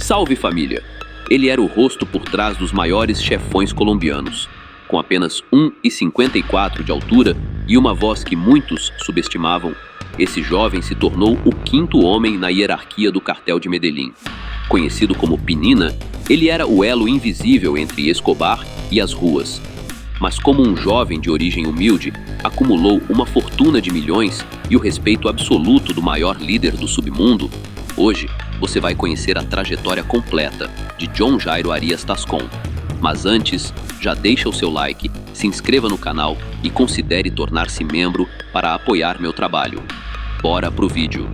Salve família! Ele era o rosto por trás dos maiores chefões colombianos. Com apenas 1,54 de altura e uma voz que muitos subestimavam, esse jovem se tornou o quinto homem na hierarquia do cartel de Medellín. Conhecido como Pinina, ele era o elo invisível entre Escobar e as ruas. Mas como um jovem de origem humilde, acumulou uma fortuna de milhões e o respeito absoluto do maior líder do submundo, hoje você vai conhecer a trajetória completa de John Jairo Arias Tascón. Mas antes, já deixa o seu like, se inscreva no canal e considere tornar-se membro para apoiar meu trabalho. Bora pro vídeo!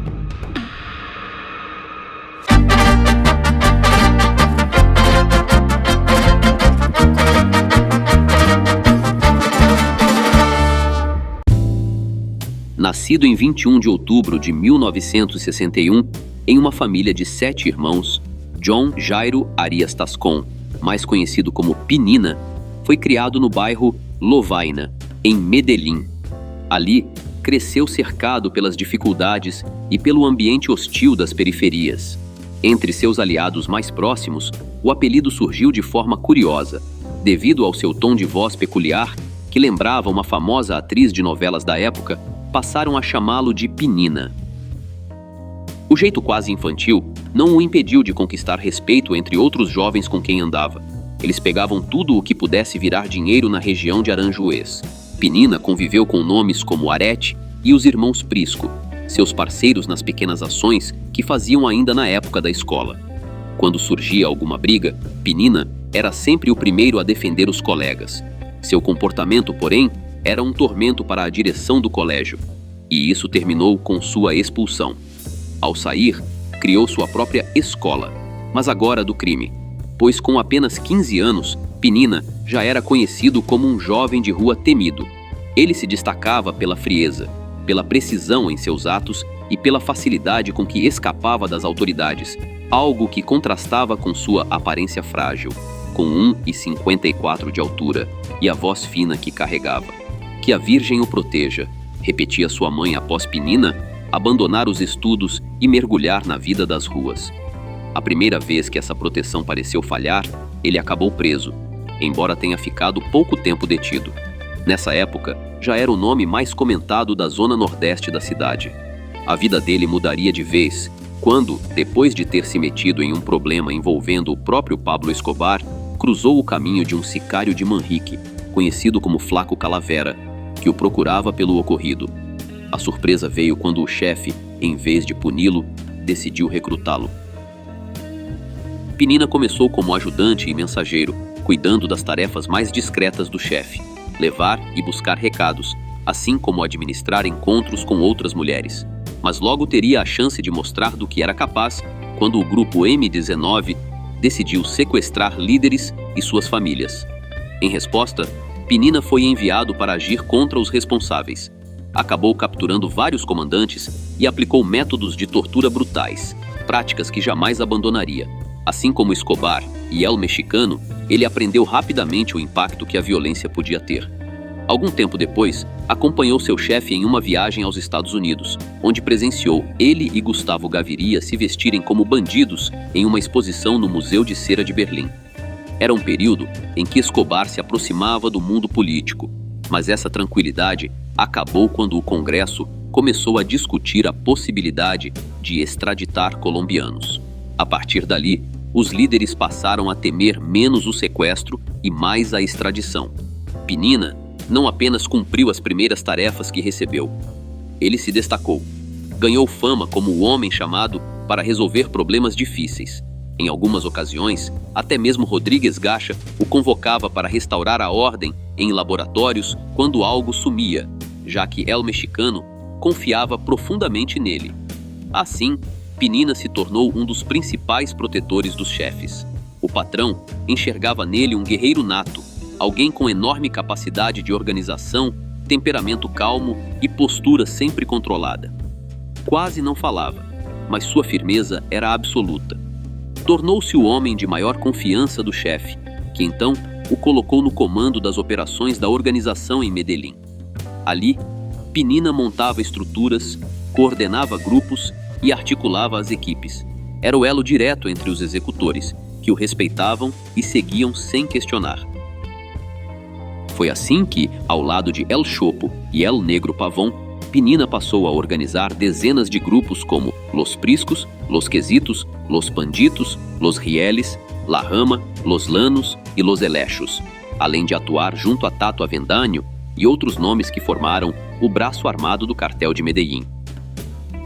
Nascido em 21 de outubro de 1961, em uma família de 7 irmãos, John Jairo Arias Tascón, mais conhecido como Pinina, foi criado no bairro Lovaina, em Medellín. Ali, cresceu cercado pelas dificuldades e pelo ambiente hostil das periferias. Entre seus aliados mais próximos, o apelido surgiu de forma curiosa, devido ao seu tom de voz peculiar, que lembrava uma famosa atriz de novelas da época. Passaram a chamá-lo de Pinina. O jeito quase infantil não o impediu de conquistar respeito entre outros jovens com quem andava. Eles pegavam tudo o que pudesse virar dinheiro na região de Aranjuez. Pinina conviveu com nomes como Arete e os irmãos Prisco, seus parceiros nas pequenas ações que faziam ainda na época da escola. Quando surgia alguma briga, Pinina era sempre o primeiro a defender os colegas. Seu comportamento, porém, era um tormento para a direção do colégio, e isso terminou com sua expulsão. Ao sair, criou sua própria escola, mas agora do crime, pois com apenas 15 anos, Pinina já era conhecido como um jovem de rua temido. Ele se destacava pela frieza, pela precisão em seus atos e pela facilidade com que escapava das autoridades, algo que contrastava com sua aparência frágil, com 1,54 de altura e a voz fina que carregava. Que a Virgem o proteja, repetia sua mãe após Pinina abandonar os estudos e mergulhar na vida das ruas. A primeira vez que essa proteção pareceu falhar, ele acabou preso, embora tenha ficado pouco tempo detido. Nessa época, já era o nome mais comentado da zona nordeste da cidade. A vida dele mudaria de vez, quando, depois de ter se metido em um problema envolvendo o próprio Pablo Escobar, cruzou o caminho de um sicário de Manrique, conhecido como Flaco Calavera, que o procurava pelo ocorrido. A surpresa veio quando o chefe, em vez de puni-lo, decidiu recrutá-lo. Pinina começou como ajudante e mensageiro, cuidando das tarefas mais discretas do chefe, levar e buscar recados, assim como administrar encontros com outras mulheres. Mas logo teria a chance de mostrar do que era capaz quando o grupo M19 decidiu sequestrar líderes e suas famílias. Em resposta, Pinina foi enviado para agir contra os responsáveis. Acabou capturando vários comandantes e aplicou métodos de tortura brutais, práticas que jamais abandonaria. Assim como Escobar e El Mexicano, ele aprendeu rapidamente o impacto que a violência podia ter. Algum tempo depois, acompanhou seu chefe em uma viagem aos Estados Unidos, onde presenciou ele e Gustavo Gaviria se vestirem como bandidos em uma exposição no Museu de Cera de Berlim. Era um período em que Escobar se aproximava do mundo político, mas essa tranquilidade acabou quando o Congresso começou a discutir a possibilidade de extraditar colombianos. A partir dali, os líderes passaram a temer menos o sequestro e mais a extradição. Pinina não apenas cumpriu as primeiras tarefas que recebeu, ele se destacou. Ganhou fama como o homem chamado para resolver problemas difíceis. Em algumas ocasiões, até mesmo Rodríguez Gacha o convocava para restaurar a ordem em laboratórios quando algo sumia, já que El Mexicano confiava profundamente nele. Assim, Pinina se tornou um dos principais protetores dos chefes. O patrão enxergava nele um guerreiro nato, alguém com enorme capacidade de organização, temperamento calmo e postura sempre controlada. Quase não falava, mas sua firmeza era absoluta. Tornou-se o homem de maior confiança do chefe, que então o colocou no comando das operações da organização em Medellín. Ali, Pinina montava estruturas, coordenava grupos e articulava as equipes. era o elo direto entre os executores, que o respeitavam e seguiam sem questionar. Foi assim que, ao lado de El Chopo e El Negro Pavón, Pinina passou a organizar dezenas de grupos como Los Priscos, Los Quesitos, Los Panditos, Los Rieles, La Rama, Los Lanos e Los Elechos, além de atuar junto a Tato Avendaño e outros nomes que formaram o braço armado do cartel de Medellín.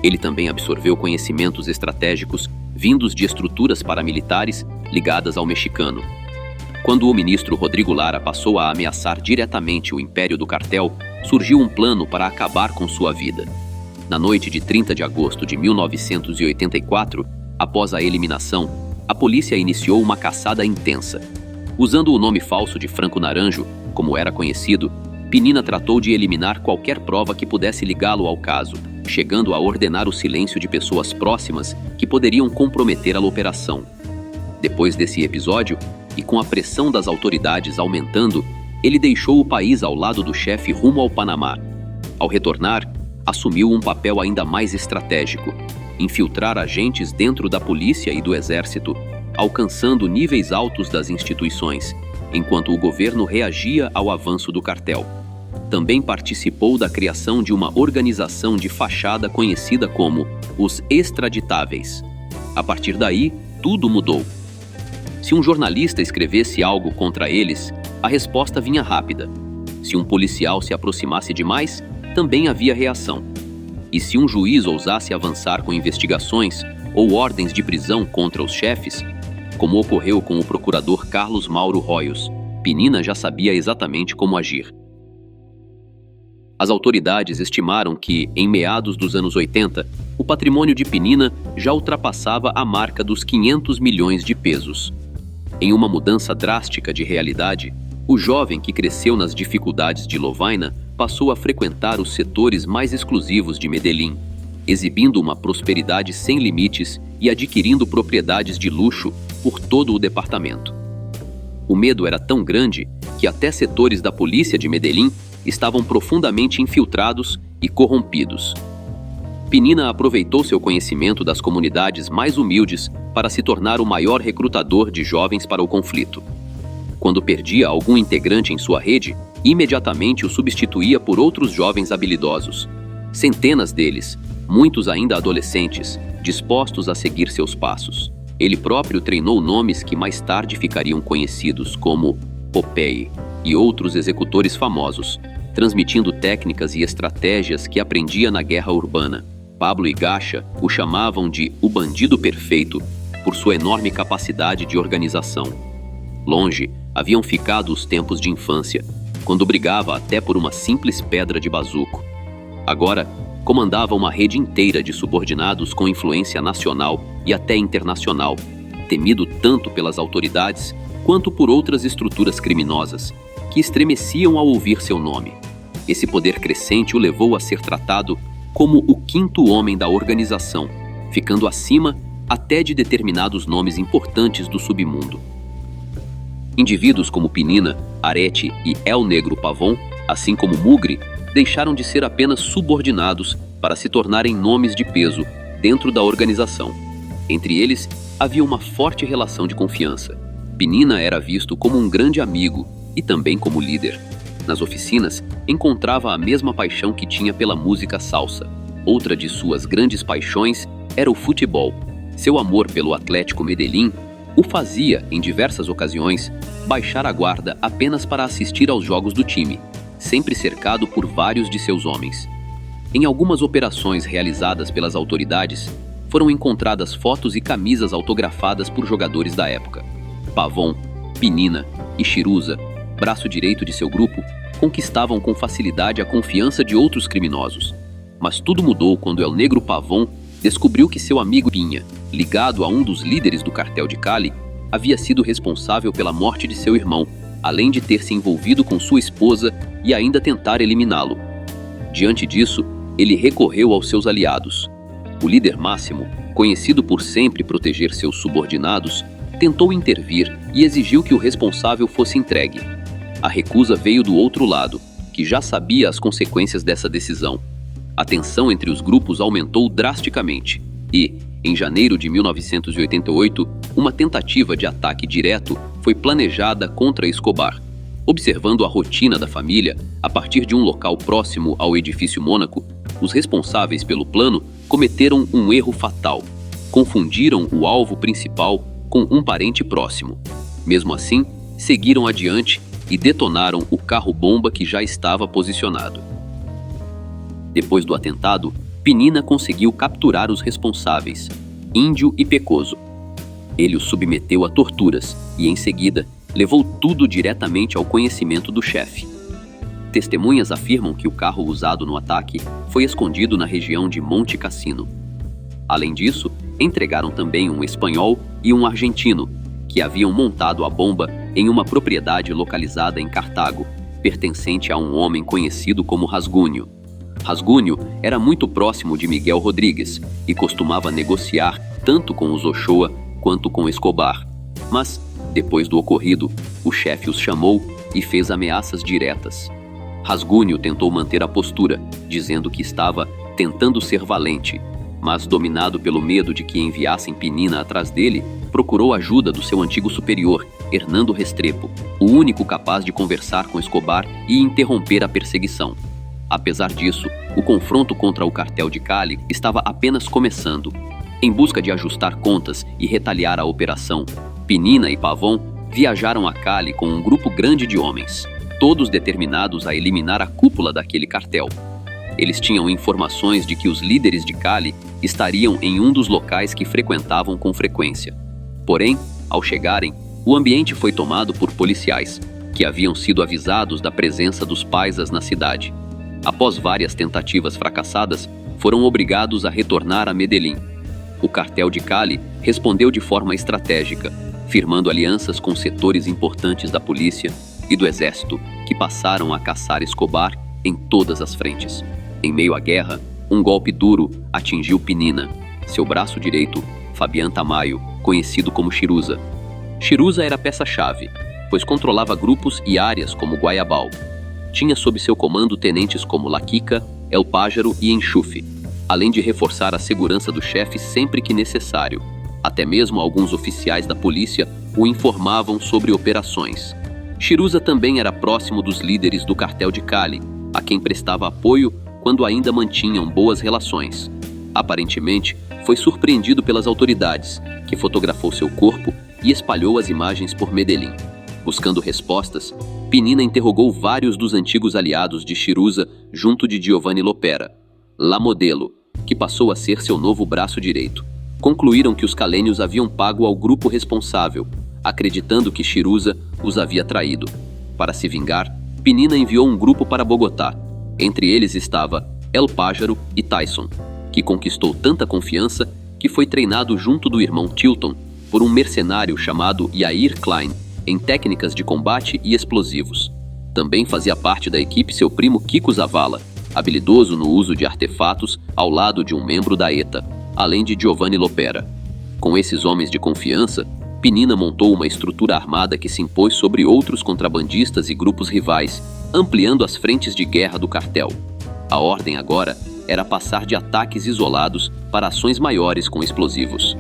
Ele também absorveu conhecimentos estratégicos vindos de estruturas paramilitares ligadas ao mexicano. Quando o ministro Rodrigo Lara passou a ameaçar diretamente o império do cartel, surgiu um plano para acabar com sua vida. Na noite de 30 de agosto de 1984, após a eliminação, a polícia iniciou uma caçada intensa. Usando o nome falso de Franco Naranjo, como era conhecido, Pinina tratou de eliminar qualquer prova que pudesse ligá-lo ao caso, chegando a ordenar o silêncio de pessoas próximas que poderiam comprometer a operação. Depois desse episódio, e com a pressão das autoridades aumentando, ele deixou o país ao lado do chefe rumo ao Panamá. Ao retornar, assumiu um papel ainda mais estratégico: infiltrar agentes dentro da polícia e do exército, alcançando níveis altos das instituições, enquanto o governo reagia ao avanço do cartel. Também participou da criação de uma organização de fachada conhecida como os Extraditáveis. A partir daí, tudo mudou. Se um jornalista escrevesse algo contra eles, a resposta vinha rápida. Se um policial se aproximasse demais, também havia reação. E se um juiz ousasse avançar com investigações ou ordens de prisão contra os chefes, como ocorreu com o procurador Carlos Mauro Royos, Pinina já sabia exatamente como agir. As autoridades estimaram que, em meados dos anos 80, o patrimônio de Pinina já ultrapassava a marca dos 500 milhões de pesos. Em uma mudança drástica de realidade, o jovem que cresceu nas dificuldades de Lovaina passou a frequentar os setores mais exclusivos de Medellín, exibindo uma prosperidade sem limites e adquirindo propriedades de luxo por todo o departamento. O medo era tão grande que até setores da polícia de Medellín estavam profundamente infiltrados e corrompidos. Pinina aproveitou seu conhecimento das comunidades mais humildes para se tornar o maior recrutador de jovens para o conflito. Quando perdia algum integrante em sua rede, imediatamente o substituía por outros jovens habilidosos. Centenas deles, muitos ainda adolescentes, dispostos a seguir seus passos. Ele próprio treinou nomes que mais tarde ficariam conhecidos como Popeye e outros executores famosos, transmitindo técnicas e estratégias que aprendia na guerra urbana. Pablo e Gacha o chamavam de o bandido perfeito por sua enorme capacidade de organização. Longe haviam ficado os tempos de infância, quando brigava até por uma simples pedra de bazuco. Agora, comandava uma rede inteira de subordinados com influência nacional e até internacional, temido tanto pelas autoridades quanto por outras estruturas criminosas, que estremeciam ao ouvir seu nome. Esse poder crescente o levou a ser tratado como o quinto homem da organização, ficando acima até de determinados nomes importantes do submundo. Indivíduos como Pinina, Arete e El Negro Pavón, assim como Mugri, deixaram de ser apenas subordinados para se tornarem nomes de peso dentro da organização. Entre eles, havia uma forte relação de confiança. Pinina era visto como um grande amigo e também como líder. Nas oficinas, encontrava a mesma paixão que tinha pela música salsa. Outra de suas grandes paixões era o futebol. Seu amor pelo Atlético Medellín o fazia, em diversas ocasiões, baixar a guarda apenas para assistir aos jogos do time, sempre cercado por vários de seus homens. Em algumas operações realizadas pelas autoridades, foram encontradas fotos e camisas autografadas por jogadores da época. Pavón, Pinina e Chiruza, braço direito de seu grupo, conquistavam com facilidade a confiança de outros criminosos. Mas tudo mudou quando El Negro Pavón descobriu que seu amigo Pinha, ligado a um dos líderes do cartel de Cali, havia sido responsável pela morte de seu irmão, além de ter se envolvido com sua esposa e ainda tentar eliminá-lo. Diante disso, ele recorreu aos seus aliados. O líder máximo, conhecido por sempre proteger seus subordinados, tentou intervir e exigiu que o responsável fosse entregue. A recusa veio do outro lado, que já sabia as consequências dessa decisão. A tensão entre os grupos aumentou drasticamente e, Em janeiro de 1988, uma tentativa de ataque direto foi planejada contra Escobar. Observando a rotina da família, a partir de um local próximo ao edifício Mônaco, os responsáveis pelo plano cometeram um erro fatal. Confundiram o alvo principal com um parente próximo. Mesmo assim, seguiram adiante e detonaram o carro-bomba que já estava posicionado. Depois do atentado, Pinina conseguiu capturar os responsáveis, Índio e Pecoso. Ele os submeteu a torturas e, em seguida, levou tudo diretamente ao conhecimento do chefe. Testemunhas afirmam que o carro usado no ataque foi escondido na região de Monte Cassino. Além disso, entregaram também um espanhol e um argentino, que haviam montado a bomba em uma propriedade localizada em Cartago, pertencente a um homem conhecido como Rasgunho. Rasgunho era muito próximo de Miguel Rodrigues e costumava negociar tanto com os Ochoa quanto com Escobar. Mas, depois do ocorrido, o chefe os chamou e fez ameaças diretas. Rasgunho tentou manter a postura, dizendo que estava tentando ser valente, mas, dominado pelo medo de que enviassem Pinina atrás dele, procurou ajuda do seu antigo superior, Hernando Restrepo, o único capaz de conversar com Escobar e interromper a perseguição. Apesar disso, o confronto contra o cartel de Cali estava apenas começando. Em busca de ajustar contas e retaliar a operação, Pinina e Pavon viajaram a Cali com um grupo grande de homens, todos determinados a eliminar a cúpula daquele cartel. Eles tinham informações de que os líderes de Cali estariam em um dos locais que frequentavam com frequência. Porém, ao chegarem, o ambiente foi tomado por policiais, que haviam sido avisados da presença dos paisas na cidade. Após várias tentativas fracassadas, foram obrigados a retornar a Medellín. O cartel de Cali respondeu de forma estratégica, firmando alianças com setores importantes da polícia e do exército, que passaram a caçar Escobar em todas as frentes. Em meio à guerra, um golpe duro atingiu Pinina, seu braço direito, Fabián Tamayo, conhecido como Chiruza. Chiruza era peça-chave, pois controlava grupos e áreas como Guayabal. Tinha sob seu comando tenentes como La Quica, El Pájaro e Enxufe, além de reforçar a segurança do chefe sempre que necessário. Até mesmo alguns oficiais da polícia o informavam sobre operações. Chiruza também era próximo dos líderes do cartel de Cali, a quem prestava apoio quando ainda mantinham boas relações. Aparentemente, foi surpreendido pelas autoridades, que fotografou seu corpo e espalhou as imagens por Medellín. Buscando respostas, Pinina interrogou vários dos antigos aliados de Chiruza junto de Giovanni Lopera, La Modelo, que passou a ser seu novo braço direito. Concluíram que os calênios haviam pago ao grupo responsável, acreditando que Chiruza os havia traído. Para se vingar, Pinina enviou um grupo para Bogotá. Entre eles estava El Pájaro e Tyson, que conquistou tanta confiança que foi treinado junto do irmão Tilton por um mercenário chamado Yair Klein em técnicas de combate e explosivos. Também fazia parte da equipe seu primo Kiko Zavala, habilidoso no uso de artefatos ao lado de um membro da ETA, além de Giovanni Lopera. Com esses homens de confiança, Pinina montou uma estrutura armada que se impôs sobre outros contrabandistas e grupos rivais, ampliando as frentes de guerra do cartel. A ordem agora era passar de ataques isolados para ações maiores com explosivos.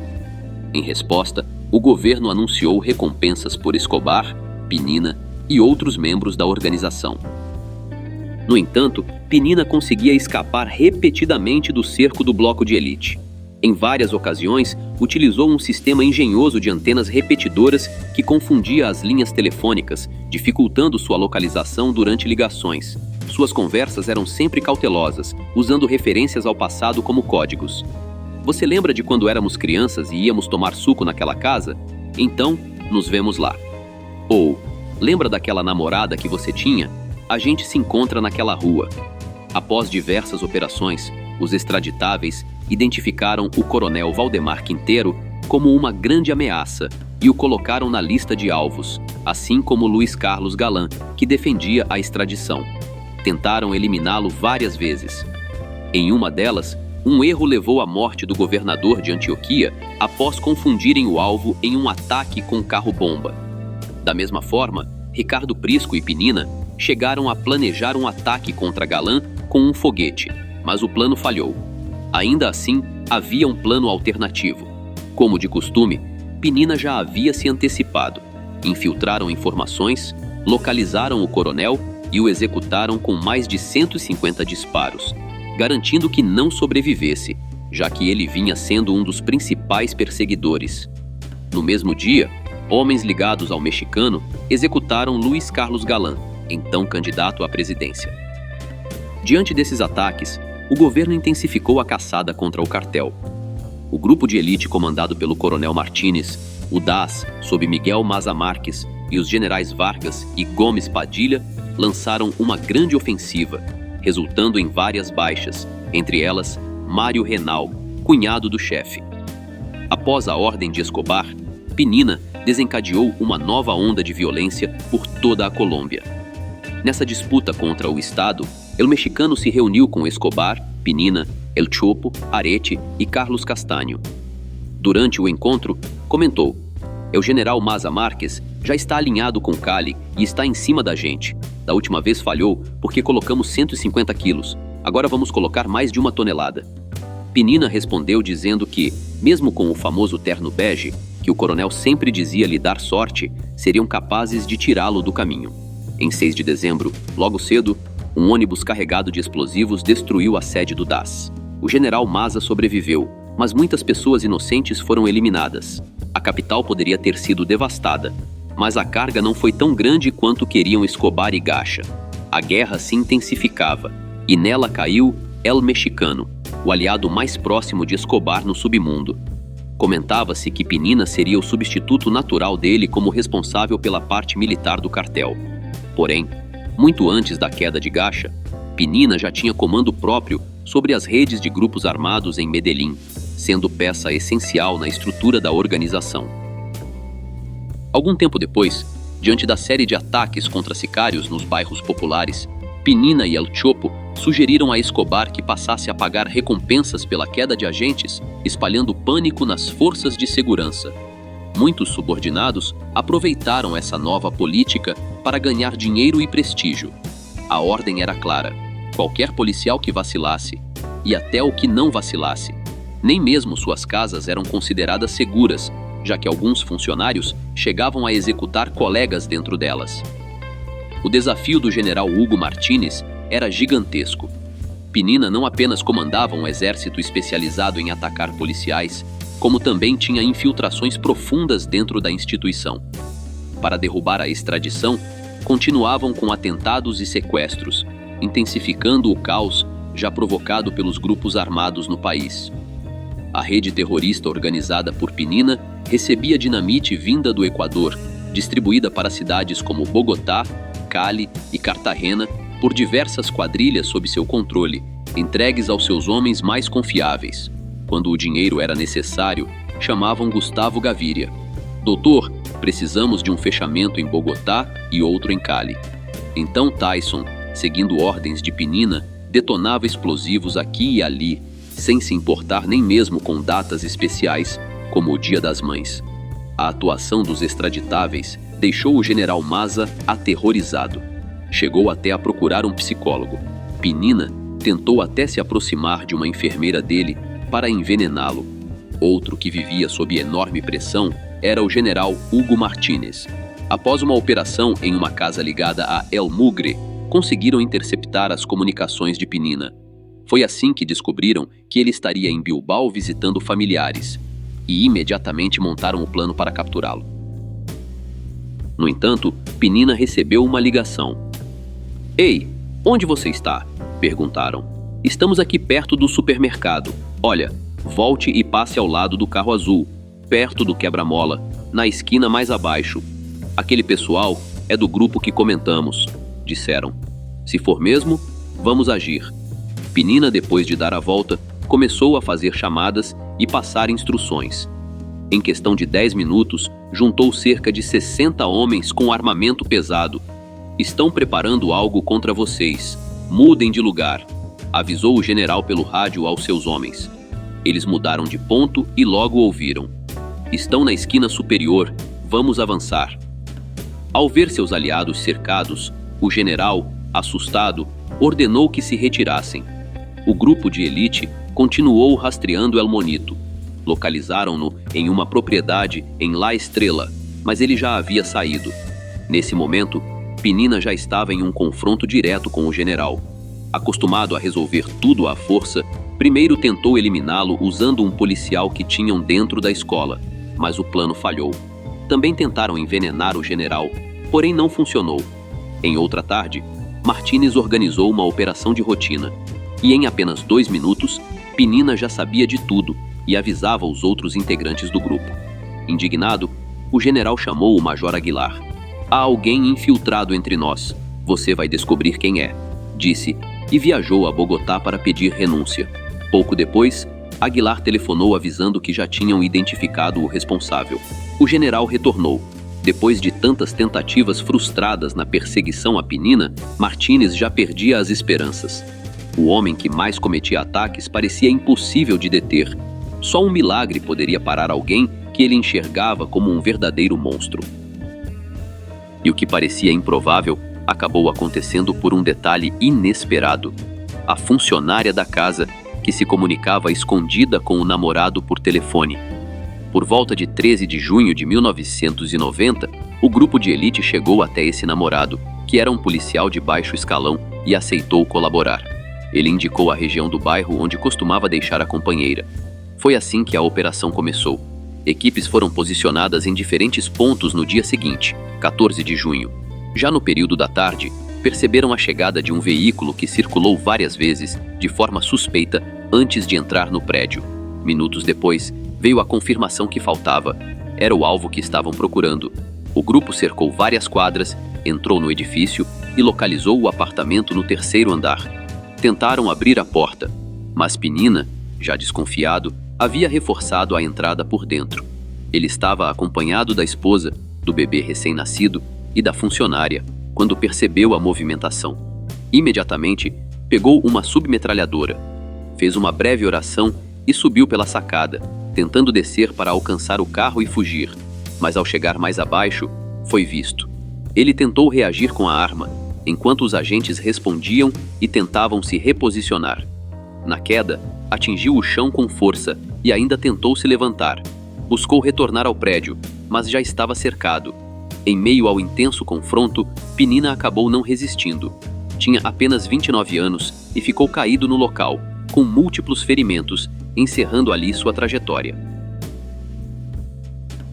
Em resposta, o governo anunciou recompensas por Escobar, Pinina e outros membros da organização. No entanto, Pinina conseguia escapar repetidamente do cerco do bloco de elite. Em várias ocasiões, utilizou um sistema engenhoso de antenas repetidoras que confundia as linhas telefônicas, dificultando sua localização durante ligações. Suas conversas eram sempre cautelosas, usando referências ao passado como códigos. Você lembra de quando éramos crianças e íamos tomar suco naquela casa? Então, nos vemos lá. Ou, lembra daquela namorada que você tinha? A gente se encontra naquela rua. Após diversas operações, os extraditáveis identificaram o coronel Valdemar Quintero como uma grande ameaça e o colocaram na lista de alvos, assim como Luiz Carlos Galan, que defendia a extradição. Tentaram eliminá-lo várias vezes. Em uma delas, um erro levou à morte do governador de Antioquia após confundirem o alvo em um ataque com carro-bomba. Da mesma forma, Ricardo Prisco e Pinina chegaram a planejar um ataque contra Galan com um foguete, mas o plano falhou. Ainda assim, havia um plano alternativo. Como de costume, Pinina já havia se antecipado. Infiltraram informações, localizaram o coronel e o executaram com mais de 150 disparos, garantindo que não sobrevivesse, já que ele vinha sendo um dos principais perseguidores. No mesmo dia, homens ligados ao mexicano executaram Luiz Carlos Galán, então candidato à presidência. Diante desses ataques, o governo intensificou a caçada contra o cartel. O grupo de elite comandado pelo coronel Martínez, o DAS, sob Miguel Maza Márquez, e os generais Vargas e Gomes Padilha lançaram uma grande ofensiva, resultando em várias baixas, entre elas Mário Renal, cunhado do chefe. Após a ordem de Escobar, Pinina desencadeou uma nova onda de violência por toda a Colômbia. Nessa disputa contra o Estado, o mexicano se reuniu com Escobar, Pinina, El Chopo, Arete e Carlos Castaño. Durante o encontro, comentou: "O general Maza Márquez já está alinhado com Cali e está em cima da gente. Da última vez falhou porque colocamos 150 quilos. Agora vamos colocar mais de 1 tonelada." Pinina respondeu dizendo que, mesmo com o famoso terno bege, que o coronel sempre dizia lhe dar sorte, seriam capazes de tirá-lo do caminho. Em 6 de dezembro, logo cedo, um ônibus carregado de explosivos destruiu a sede do DAS. O general Maza sobreviveu, mas muitas pessoas inocentes foram eliminadas. A capital poderia ter sido devastada, mas a carga não foi tão grande quanto queriam Escobar e Gacha. A guerra se intensificava, e nela caiu El Mexicano, o aliado mais próximo de Escobar no submundo. Comentava-se que Pinina seria o substituto natural dele como responsável pela parte militar do cartel. Porém, muito antes da queda de Gacha, Pinina já tinha comando próprio sobre as redes de grupos armados em Medellín, sendo peça essencial na estrutura da organização. Algum tempo depois, diante da série de ataques contra sicários nos bairros populares, Pinina e El Chopo sugeriram a Escobar que passasse a pagar recompensas pela queda de agentes, espalhando pânico nas forças de segurança. Muitos subordinados aproveitaram essa nova política para ganhar dinheiro e prestígio. A ordem era clara: qualquer policial que vacilasse, e até o que não vacilasse, nem mesmo suas casas eram consideradas seguras, já que alguns funcionários chegavam a executar colegas dentro delas. O desafio do general Hugo Martínez era gigantesco. Pinina não apenas comandava um exército especializado em atacar policiais, como também tinha infiltrações profundas dentro da instituição. Para derrubar a extradição, continuavam com atentados e sequestros, intensificando o caos já provocado pelos grupos armados no país. A rede terrorista organizada por Pinina recebia dinamite vinda do Equador, distribuída para cidades como Bogotá, Cali e Cartagena por diversas quadrilhas sob seu controle, entregues aos seus homens mais confiáveis. Quando o dinheiro era necessário, chamavam Gustavo Gaviria. "Doutor, precisamos de um fechamento em Bogotá e outro em Cali." Então Tyson, seguindo ordens de Pinina, detonava explosivos aqui e ali, sem se importar nem mesmo com datas especiais, como o Dia das Mães. A atuação dos extraditáveis deixou o general Maza aterrorizado. Chegou até a procurar um psicólogo. Pinina tentou até se aproximar de uma enfermeira dele para envenená-lo. Outro que vivia sob enorme pressão era o general Hugo Martínez. Após uma operação em uma casa ligada a El Mugre, conseguiram interceptar as comunicações de Pinina. Foi assim que descobriram que ele estaria em Bilbao visitando familiares, e imediatamente montaram o plano para capturá-lo. No entanto, Pinina recebeu uma ligação. "Ei, onde você está?" perguntaram. "Estamos aqui perto do supermercado. Olha, volte e passe ao lado do carro azul, perto do quebra-mola, na esquina mais abaixo. Aquele pessoal é do grupo que comentamos", disseram. "Se for mesmo, vamos agir." Pinina, depois de dar a volta, começou a fazer chamadas e passar instruções. Em questão de 10 minutos, juntou cerca de 60 homens com armamento pesado. "Estão preparando algo contra vocês. Mudem de lugar", avisou o general pelo rádio aos seus homens. Eles mudaram de ponto e logo ouviram: "Estão na esquina superior, vamos avançar." Ao ver seus aliados cercados, o general, assustado, ordenou que se retirassem. o grupo de elite continuou rastreando El Monito. Localizaram-no em uma propriedade em La Estrela, mas ele já havia saído. Nesse momento, Penina já estava em um confronto direto com o general. Acostumado a resolver tudo à força, primeiro tentou eliminá-lo usando um policial que tinham dentro da escola, mas o plano falhou. Também tentaram envenenar o general, porém não funcionou. Em outra tarde, Martínez organizou uma operação de rotina, e em apenas 2 minutos, Penina já sabia de tudo e avisava os outros integrantes do grupo. Indignado, o general chamou o Major Aguilar. "Há alguém infiltrado entre nós. Você vai descobrir quem é", disse, e viajou a Bogotá para pedir renúncia. Pouco depois, Aguilar telefonou avisando que já tinham identificado o responsável. O general retornou. Depois de tantas tentativas frustradas na perseguição a Penina, Martínez já perdia as esperanças. O homem que mais cometia ataques parecia impossível de deter. Só um milagre poderia parar alguém que ele enxergava como um verdadeiro monstro. E o que parecia improvável acabou acontecendo por um detalhe inesperado. A funcionária da casa, que se comunicava escondida com o namorado por telefone. Por volta de 13 de junho de 1990, o grupo de elite chegou até esse namorado, que era um policial de baixo escalão, e aceitou colaborar. Ele indicou a região do bairro onde costumava deixar a companheira. Foi assim que a operação começou. Equipes foram posicionadas em diferentes pontos no dia seguinte, 14 de junho. Já no período da tarde, perceberam a chegada de um veículo que circulou várias vezes, de forma suspeita, antes de entrar no prédio. Minutos depois, veio a confirmação que faltava. Era o alvo que estavam procurando. O grupo cercou várias quadras, entrou no edifício e localizou o apartamento no 3º andar. Tentaram abrir a porta, mas Penina, já desconfiado, havia reforçado a entrada por dentro. Ele estava acompanhado da esposa, do bebê recém-nascido e da funcionária, quando percebeu a movimentação. Imediatamente, pegou uma submetralhadora, fez uma breve oração e subiu pela sacada, tentando descer para alcançar o carro e fugir, mas ao chegar mais abaixo, foi visto. Ele tentou reagir com a arma, enquanto os agentes respondiam e tentavam se reposicionar. Na queda, atingiu o chão com força e ainda tentou se levantar. Buscou retornar ao prédio, mas já estava cercado. Em meio ao intenso confronto, Penina acabou não resistindo. Tinha apenas 29 anos e ficou caído no local, com múltiplos ferimentos, encerrando ali sua trajetória.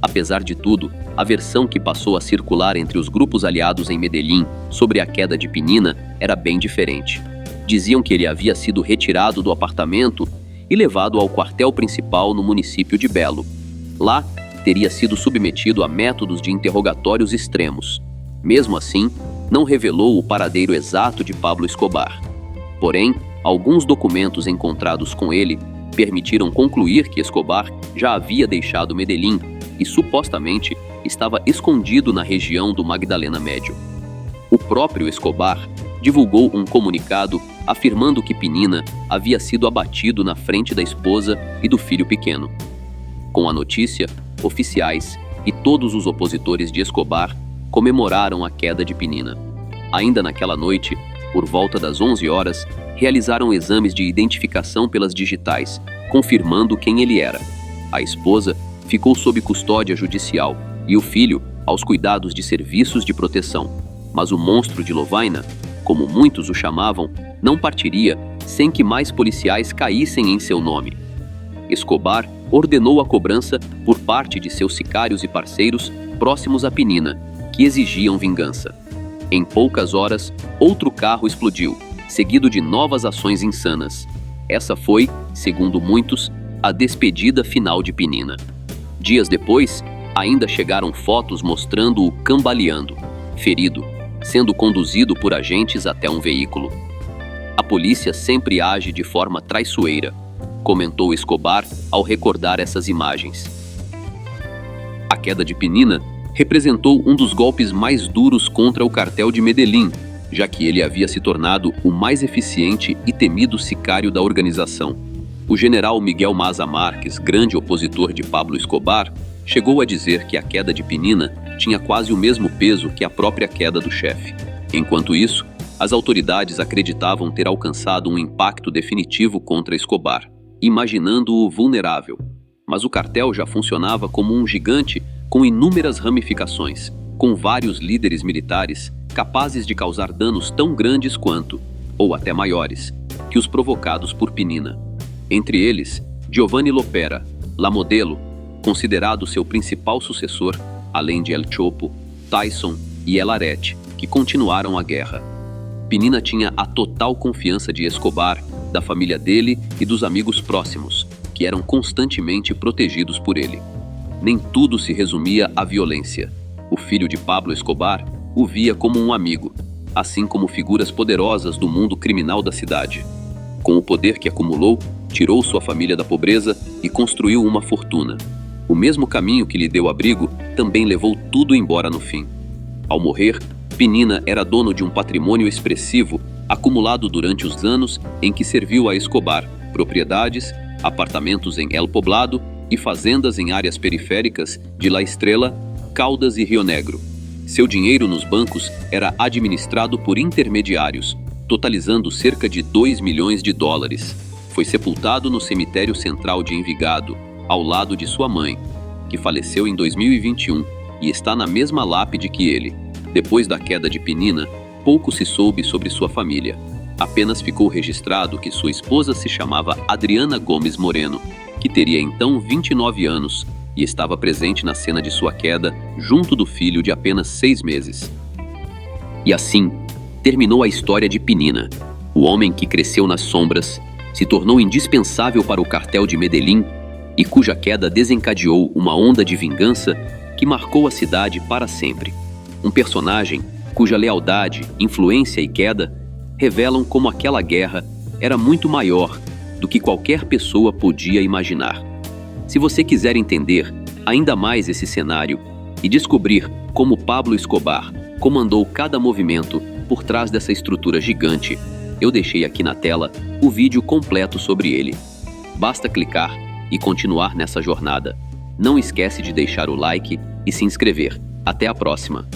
Apesar de tudo, a versão que passou a circular entre os grupos aliados em Medellín sobre a queda de Penina era bem diferente. Diziam que ele havia sido retirado do apartamento e levado ao quartel principal no município de Belo. Lá, teria sido submetido a métodos de interrogatórios extremos. Mesmo assim, não revelou o paradeiro exato de Pablo Escobar. Porém, alguns documentos encontrados com ele permitiram concluir que Escobar já havia deixado Medellín e supostamente estava escondido na região do Magdalena Médio. O próprio Escobar divulgou um comunicado afirmando que Penina havia sido abatido na frente da esposa e do filho pequeno. Com a notícia, oficiais e todos os opositores de Escobar comemoraram a queda de Penina. Ainda naquela noite, por volta das 11 horas, realizaram exames de identificação pelas digitais, confirmando quem ele era. A esposa ficou sob custódia judicial e o filho aos cuidados de serviços de proteção. Mas o monstro de Lovaina, como muitos o chamavam, não partiria sem que mais policiais caíssem em seu nome. Escobar ordenou a cobrança por parte de seus sicários e parceiros próximos a Penina, que exigiam vingança. Em poucas horas, outro carro explodiu, seguido de novas ações insanas. Essa foi, segundo muitos, a despedida final de Penina. Dias depois, ainda chegaram fotos mostrando-o cambaleando, ferido, sendo conduzido por agentes até um veículo. "A polícia sempre age de forma traiçoeira", comentou Escobar ao recordar essas imagens. A queda de Penina representou um dos golpes mais duros contra o cartel de Medellín, já que ele havia se tornado o mais eficiente e temido sicário da organização. O general Miguel Maza Marques, grande opositor de Pablo Escobar, chegou a dizer que a queda de Penina tinha quase o mesmo peso que a própria queda do chefe. Enquanto isso, As autoridades acreditavam ter alcançado um impacto definitivo contra Escobar, imaginando-o vulnerável. Mas o cartel já funcionava como um gigante com inúmeras ramificações, com vários líderes militares capazes de causar danos tão grandes quanto, ou até maiores, que os provocados por Pinina. Entre eles, Giovanni Lopera, La Modelo, considerado seu principal sucessor, além de El Chopo, Tyson e El Arete, que continuaram a guerra. Pinina tinha a total confiança de Escobar, da família dele e dos amigos próximos, que eram constantemente protegidos por ele. Nem tudo se resumia à violência. O filho de Pablo Escobar o via como um amigo, assim como figuras poderosas do mundo criminal da cidade. Com o poder que acumulou, tirou sua família da pobreza e construiu uma fortuna. O mesmo caminho que lhe deu abrigo também levou tudo embora no fim. Ao morrer, Pinina era dono de um patrimônio expressivo acumulado durante os anos em que serviu a Escobar, propriedades, apartamentos em El Poblado e fazendas em áreas periféricas de La Estrela, Caldas e Rio Negro. Seu dinheiro nos bancos era administrado por intermediários, totalizando cerca de 2 milhões de dólares. Foi sepultado no cemitério central de Envigado, ao lado de sua mãe, que faleceu em 2021 e está na mesma lápide que ele. Depois da queda de Pinina, pouco se soube sobre sua família. Apenas ficou registrado que sua esposa se chamava Adriana Gomes Moreno, que teria então 29 anos e estava presente na cena de sua queda, junto do filho de apenas 6 meses. E assim, terminou a história de Pinina, o homem que cresceu nas sombras, se tornou indispensável para o cartel de Medellín e cuja queda desencadeou uma onda de vingança que marcou a cidade para sempre. Um personagem cuja lealdade, influência e queda revelam como aquela guerra era muito maior do que qualquer pessoa podia imaginar. Se você quiser entender ainda mais esse cenário e descobrir como Pablo Escobar comandou cada movimento por trás dessa estrutura gigante, eu deixei aqui na tela o vídeo completo sobre ele. Basta clicar e continuar nessa jornada. Não esquece de deixar o like e se inscrever. Até a próxima!